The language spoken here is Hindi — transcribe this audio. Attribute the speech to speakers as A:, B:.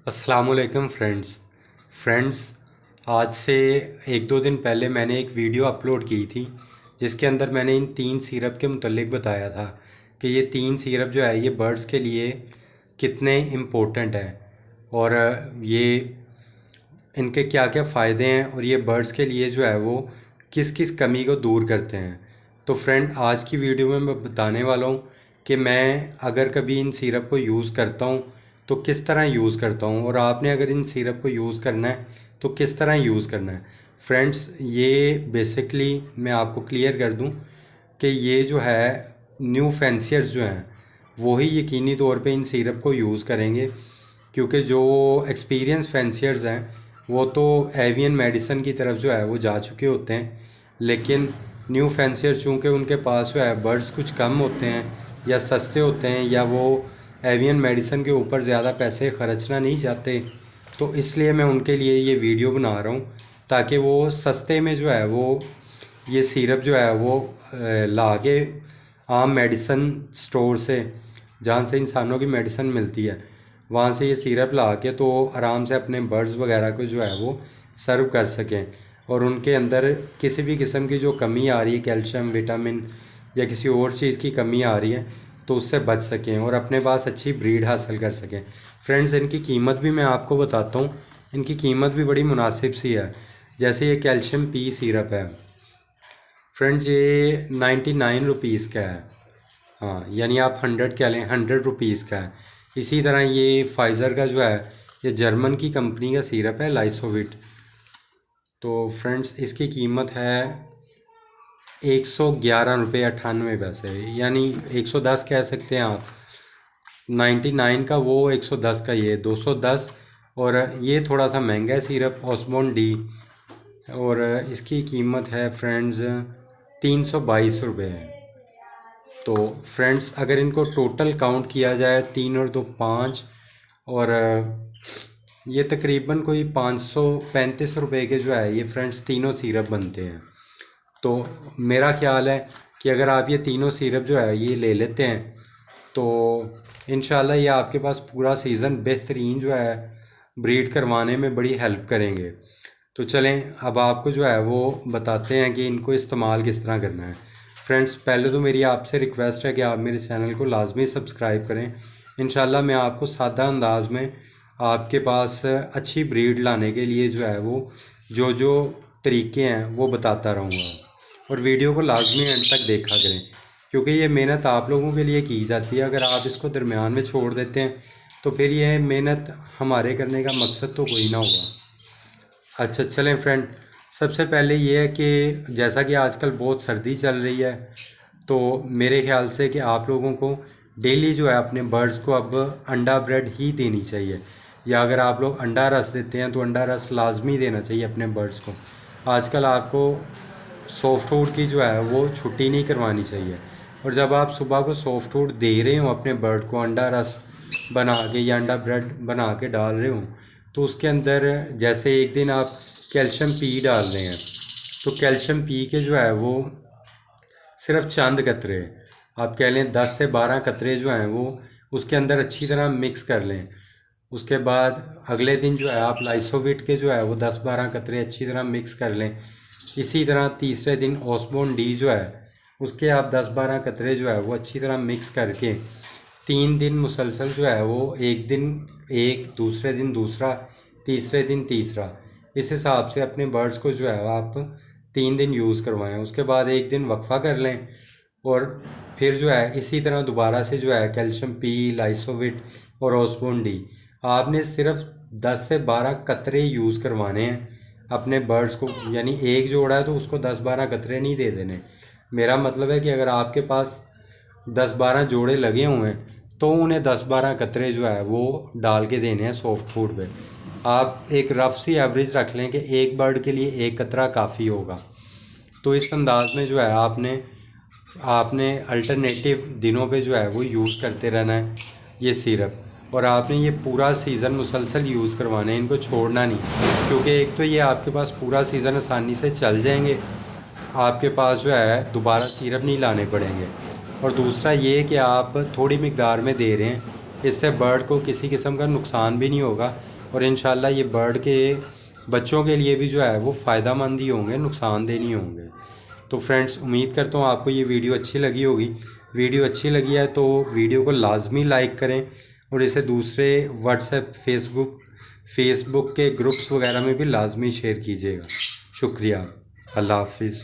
A: अस्सलामुअलैकुम फ्रेंड्स, आज से एक दो दिन पहले मैंने एक वीडियो अपलोड की थी जिसके अंदर मैंने इन तीन सिरप के मुतल्लिक बताया था कि ये तीन सिरप जो है ये बर्ड्स के लिए कितने इम्पोर्टेंट हैं और ये इनके क्या क्या फ़ायदे हैं और ये बर्ड्स के लिए जो है वो किस किस कमी को दूर करते हैं। तो फ्रेंड, आज की वीडियो में मैं बताने वाला हूँ कि मैं अगर कभी इन सिरप को यूज़ करता हूँ तो किस तरह यूज़ करता हूँ, और आपने अगर इन सिरप को यूज़ करना है तो किस तरह यूज़ करना है। फ्रेंड्स, ये बेसिकली मैं आपको क्लियर कर दूँ कि ये जो है न्यू फैंसियर्स जो हैं वही यकीनी तौर पे इन सिरप को यूज़ करेंगे, क्योंकि जो एक्सपीरियंस फैंसियर्स हैं वो तो एवियन मेडिसिन की तरफ जो है वो जा चुके होते हैं, लेकिन न्यू फैंसियर्स चूँकि उनके पास जो है बर्ड्स कुछ कम होते हैं या सस्ते होते हैं या वो एवियन मेडिसिन के ऊपर ज़्यादा पैसे खर्चना नहीं चाहते, तो इसलिए मैं उनके लिए ये वीडियो बना रहा हूँ ताकि वो सस्ते में जो है वो ये सिरप जो है वो ला के आम मेडिसिन स्टोर से, जहाँ से इंसानों की मेडिसिन मिलती है, वहाँ से ये सिरप ला के तो आराम से अपने बर्ड्स वगैरह को जो है वो सर्व कर सकें और उनके अंदर किसी भी किस्म की जो कमी आ रही है, कैल्शियम, विटामिन या किसी और चीज़ की कमी आ रही है, तो उससे बच सकें और अपने पास अच्छी ब्रीड हासिल कर सकें। फ्रेंड्स, इनकी कीमत भी मैं आपको बताता हूँ। इनकी कीमत भी बड़ी मुनासिब सी है। जैसे ये कैल्शियम पी सिरप है फ्रेंड्स, ये 99 रुपीज़ का है। हाँ, यानी आप 100 कह लें, 100 रुपीज़ का है। इसी तरह ये फाइज़र का जो है ये जर्मन की कंपनी का सिरप है, लाइसोविट। तो फ्रेंड्स, इसकी कीमत है 111 रुपये 98 पैसे, यानी 110 कह सकते हैं आप। 99 का वो, 110 का ये, 210। और ये थोड़ा सा महंगा है सिरप, ऑस्मोन डी, और इसकी कीमत है फ्रेंड्स 322 रुपये है। तो फ्रेंड्स, अगर इनको टोटल काउंट किया जाए, 3 और 2 5, और ये तकरीबन कोई 535 रुपये के जो है ये फ्रेंड्स तीनों सिरप बनते हैं। तो मेरा ख्याल है कि अगर आप ये तीनों सिरप जो है ये ले लेते हैं तो इंशाल्लाह ये आपके पास पूरा सीज़न बेहतरीन जो है ब्रीड करवाने में बड़ी हेल्प करेंगे। तो चलें, अब आपको जो है वो बताते हैं कि इनको इस्तेमाल किस तरह करना है। फ्रेंड्स, पहले तो मेरी आपसे रिक्वेस्ट है कि आप मेरे चैनल को लाजमी सब्सक्राइब करें। इंशाल्लाह मैं आपको सादा अंदाज में आपके पास अच्छी ब्रीड लाने के लिए जो है वो जो जो तरीके हैं वो बताता रहूँगा, और वीडियो को लाजमी एंड तक देखा करें, क्योंकि ये मेहनत आप लोगों के लिए की जाती है। अगर आप इसको दरमियान में छोड़ देते हैं तो फिर ये मेहनत हमारे करने का मकसद तो कोई ना होगा। अच्छा चलें फ्रेंड, सबसे पहले ये है कि जैसा कि आजकल बहुत सर्दी चल रही है, तो मेरे ख्याल से कि आप लोगों को डेली जो है अपने बर्ड्स को अब अंडा ब्रेड ही देनी चाहिए, या अगर आप लोग अंडा रस देते हैं तो अंडा रस लाजमी देना चाहिए अपने बर्ड्स को। आजकल आपको सॉफ्ट फूड की जो है वो छुट्टी नहीं करवानी चाहिए, और जब आप सुबह को सॉफ्ट फूड दे रहे हो अपने बर्ड को, अंडा रस बना के या अंडा ब्रेड बना के डाल रहे हो, तो उसके अंदर जैसे एक दिन आप कैल्शियम पी डाल रहे हैं, तो कैल्शियम पी के जो है वो सिर्फ चंद कतरे, आप कह लें 10 से 12 कतरे जो हैं वो उसके अंदर अच्छी तरह मिक्स कर लें। उसके बाद अगले दिन जो है आप लाइसोविट के जो है वो 10-12 कतरे अच्छी तरह मिक्स कर लें। इसी तरह तीसरे दिन ऑस्मोन डी जो है उसके आप 10-12 कतरे जो है वो अच्छी तरह मिक्स करके 3 दिन मुसलसल जो है वो एक दिन एक, दूसरे दिन दूसरा, तीसरे दिन तीसरा, इस हिसाब से अपने बर्ड्स को जो है आप 3 दिन यूज़ करवाएं। उसके बाद एक दिन वक्फा कर लें और फिर जो है इसी तरह दोबारा से जो है कैल्शियम पी, लाइसोविट और ऑस्मोन डी, आपने सिर्फ 10 से 12 कतरे यूज़ करवाने हैं अपने बर्ड्स को, यानी एक जोड़ा है तो उसको 10-12 कतरे नहीं दे देने। मेरा मतलब है कि अगर आपके पास 10-12 जोड़े लगे हुए हैं तो उन्हें 10-12 कतरे जो है वो डाल के देने हैं सॉफ्ट फूड पे। आप एक रफ सी एवरेज रख लें कि एक बर्ड के लिए एक कतरा काफ़ी होगा। तो इस अंदाज में जो है आपने आपने अल्टरनेटिव दिनों पे जो है वो यूज़ करते रहना है ये सिरप, और आपने ये पूरा सीज़न मुसलसल यूज़ करवाना है, इनको छोड़ना नहीं, क्योंकि एक तो ये आपके पास पूरा सीज़न आसानी से चल जाएंगे, आपके पास जो है दोबारा सिरप नहीं लाने पड़ेंगे, और दूसरा ये कि आप थोड़ी मिकदार में दे रहे हैं, इससे बर्ड को किसी किस्म का नुकसान भी नहीं होगा और इंशाल्लाह ये बर्ड के बच्चों के लिए भी जो है वो फ़ायदेमंद ही होंगे, नुकसानदेह नहीं होंगे। तो फ्रेंड्स, उम्मीद करता हूँ आपको ये वीडियो अच्छी लगी होगी। वीडियो अच्छी लगी है तो वीडियो को लाजमी लाइक करें और इसे दूसरे व्हाट्सएप, फेसबुक के ग्रुप्स वगैरह में भी लाजमी शेयर कीजिएगा। शुक्रिया। अल्लाह हाफिज़।